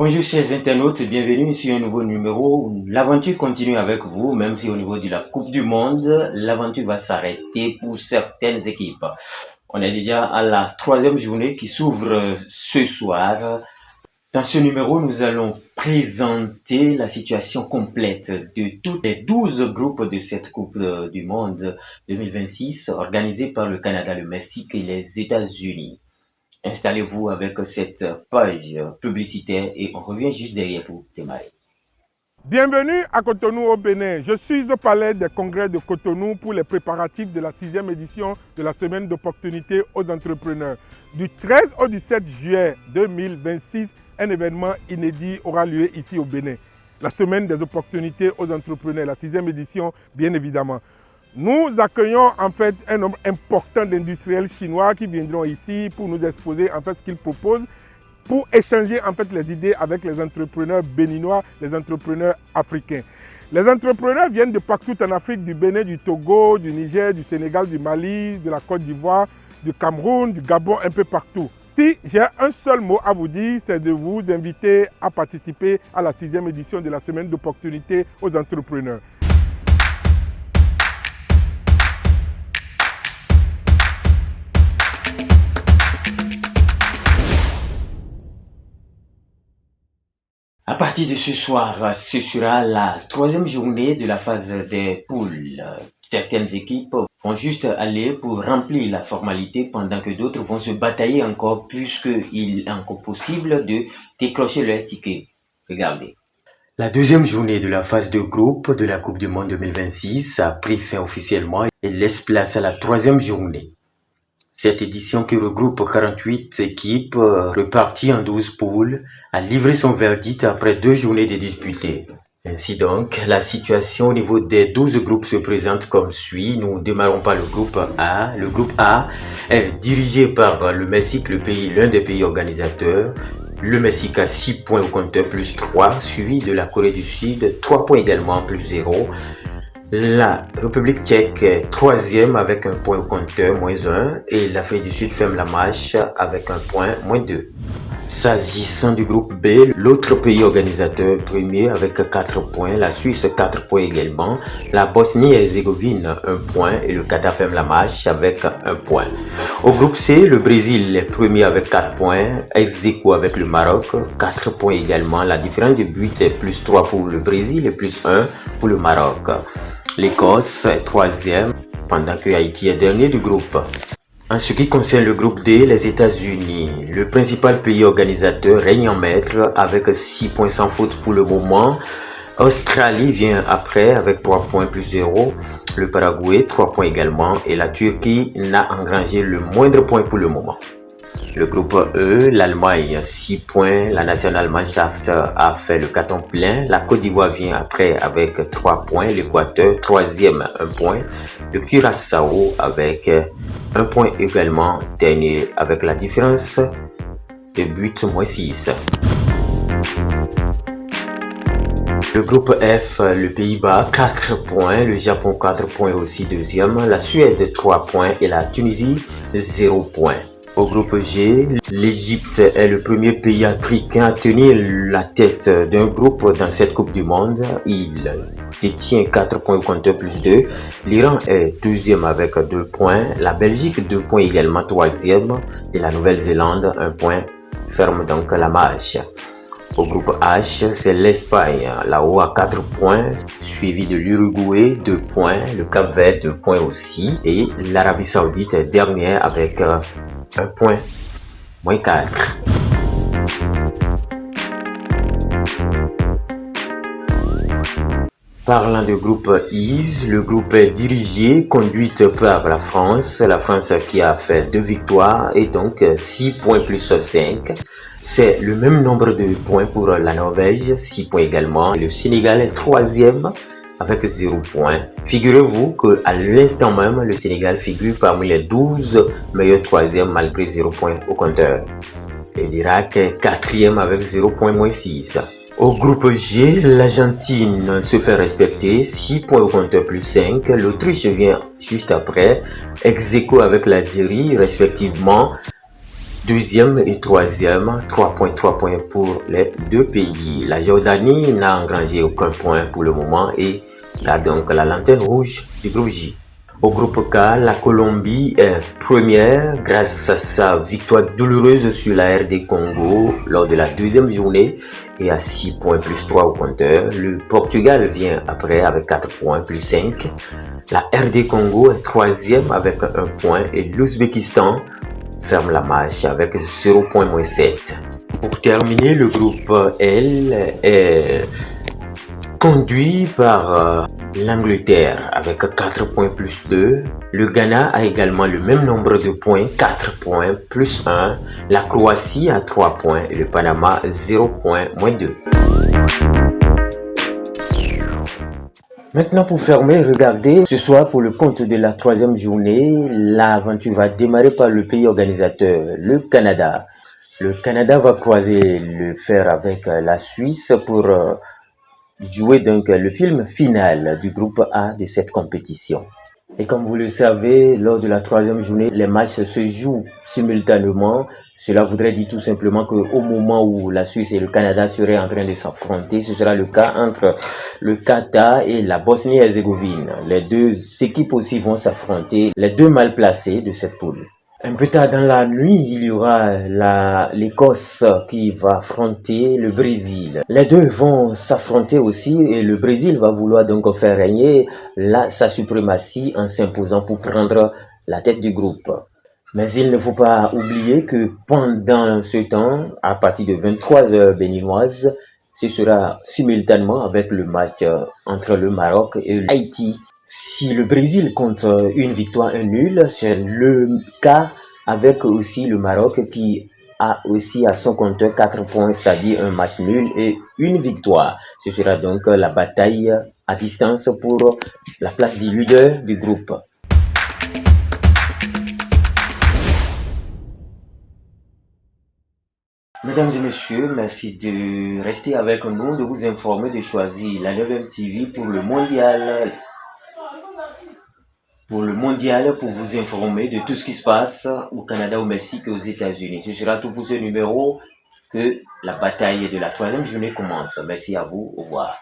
Bonjour chers internautes, bienvenue sur un nouveau numéro. L'aventure continue avec vous, même si au niveau de la Coupe du Monde, l'aventure va s'arrêter pour certaines équipes. On est déjà à la troisième journée qui s'ouvre ce soir. Dans ce numéro, nous allons présenter la situation complète de tous les 12 groupes de cette Coupe du Monde 2026 organisée par le Canada, le Mexique et les États-Unis. Installez-vous avec cette page publicitaire et on revient juste derrière pour démarrer. Bienvenue à Cotonou au Bénin. Je suis au palais des congrès de Cotonou pour les préparatifs de la 6e édition de la semaine d'opportunités aux entrepreneurs. Du 13 au 17 juillet 2026, un événement inédit aura lieu ici au Bénin. La semaine des opportunités aux entrepreneurs, la 6e édition bien évidemment. Nous accueillons en fait un nombre important d'industriels chinois qui viendront ici pour nous exposer en fait ce qu'ils proposent, pour échanger en fait les idées avec les entrepreneurs béninois, les entrepreneurs africains. Les entrepreneurs viennent de partout en Afrique, du Bénin, du Togo, du Niger, du Sénégal, du Mali, de la Côte d'Ivoire, du Cameroun, du Gabon, un peu partout. Si j'ai un seul mot à vous dire, c'est de vous inviter à participer à la 6e édition de la semaine d'opportunités aux entrepreneurs. À partir de ce soir, ce sera la troisième journée de la phase des poules. Certaines équipes vont juste aller pour remplir la formalité pendant que d'autres vont se batailler encore puisqu'il est encore possible de décrocher leur ticket. Regardez. La deuxième journée de la phase de groupe de la Coupe du Monde 2026 a pris fin officiellement et laisse place à la troisième journée. Cette édition qui regroupe 48 équipes reparties en 12 poules a livré son verdict après 2 journées de disputées. Ainsi donc, la situation au niveau des 12 groupes se présente comme suit. Nous démarrons par le groupe A. Le groupe A est dirigé par le Mexique, l'un des pays organisateurs. Le Mexique a 6 points au compteur plus 3, suivi de la Corée du Sud, 3 points également plus 0. La République tchèque est troisième avec un point au compteur, moins 1, et l'Afrique du Sud ferme la marche avec un point, moins 2. S'agissant du groupe B, l'autre pays organisateur premier avec 4 points, la Suisse 4 points également, la Bosnie-Herzégovine 1 point et le Qatar ferme la marche avec 1 point. Au groupe C, le Brésil est premier avec 4 points, ex-aequo avec le Maroc, 4 points également, la différence de but est plus 3 pour le Brésil et plus 1 pour le Maroc. L'Écosse est troisième, pendant que Haïti est dernier du groupe. En ce qui concerne le groupe D, les États-Unis, le principal pays organisateur règne en maître avec 6 points sans faute pour le moment. Australie vient après avec 3 points plus 0. Le Paraguay, 3 points également. Et la Turquie n'a engrangé le moindre point pour le moment. Le groupe E, l'Allemagne, 6 points. La National Mannschaft a fait le carton plein. La Côte d'Ivoire vient après avec 3 points. L'Équateur, troisième, 1 point. Le Curaçao avec 1 point également. Dernier avec la différence de but, moins 6. Le groupe F, le Pays-Bas, 4 points. Le Japon, 4 points aussi, deuxième. La Suède, 3 points. Et la Tunisie, 0 points. Au groupe G, l'Égypte est le premier pays africain à tenir la tête d'un groupe dans cette Coupe du Monde. Il détient 4 points au compteur plus 2. L'Iran est deuxième avec 2 points. La Belgique, 2 points également, troisième. Et la Nouvelle-Zélande, 1 point, ferme donc la marche. Au groupe H, c'est l'Espagne, là-haut à 4 points, suivi de l'Uruguay, 2 points, le Cap-Vert, 2 points aussi, et l'Arabie Saoudite est dernière avec 1 point, moins 4. Parlant du groupe IS, le groupe est dirigé, conduite par la France qui a fait 2 victoires et donc 6 points plus 5. C'est le même nombre de points pour la Norvège, 6 points également. Le Sénégal est troisième avec 0 points. Figurez-vous qu'à l'instant même, le Sénégal figure parmi les 12 meilleurs troisièmes malgré 0 points au compteur. Et l'Irak est quatrième avec 0 points, moins 6. Au groupe G, l'Argentine se fait respecter, 6 points au compteur plus 5. L'Autriche vient juste après, ex-aequo avec l'Algérie respectivement Deuxième et troisième, 3 points pour les deux pays. La Jordanie n'a engrangé aucun point pour le moment et a donc la lanterne rouge du groupe J. Au groupe K, la Colombie est première grâce à sa victoire douloureuse sur la RD Congo lors de la deuxième journée et à 6 points plus 3 au compteur. Le Portugal vient après avec 4 points plus 5. La RD Congo est troisième avec 1 point et l'Ouzbékistan ferme la marche avec 0 points moins 7. Pour terminer, le groupe L est conduit par l'Angleterre avec 4 points plus 2. Le Ghana a également le même nombre de points, 4 points plus 1. La Croatie a 3 points et le Panama 0 points moins 2. Maintenant, pour fermer, regardez, ce soir pour le compte de la troisième journée, l'aventure va démarrer par le pays organisateur, le Canada. Le Canada va croiser le fer avec la Suisse pour jouer donc le film final du groupe A de cette compétition. Et comme vous le savez, lors de la troisième journée, les matchs se jouent simultanément. Cela voudrait dire tout simplement qu'au moment où la Suisse et le Canada seraient en train de s'affronter, ce sera le cas entre le Qatar et la Bosnie-Herzégovine. Les deux équipes aussi vont s'affronter, les deux mal placés de cette poule. Un peu tard dans la nuit, il y aura l'Écosse qui va affronter le Brésil. Les deux vont s'affronter aussi et le Brésil va vouloir donc faire régner sa suprématie en s'imposant pour prendre la tête du groupe. Mais il ne faut pas oublier que pendant ce temps, à partir de 23h béninoises, ce sera simultanément avec le match entre le Maroc et l'Haïti. Si le Brésil compte une victoire, un nul, c'est le cas avec aussi le Maroc qui a aussi à son compteur 4 points, c'est-à-dire un match nul et une victoire. Ce sera donc la bataille à distance pour la place du leader du groupe. Mesdames et messieurs, merci de rester avec nous, de vous informer, de choisir la 9e TV pour le mondial. Pour vous informer de tout ce qui se passe au Canada, au Mexique et aux États-Unis. Ce sera tout pour ce numéro que la bataille de la troisième journée commence. Merci à vous. Au revoir.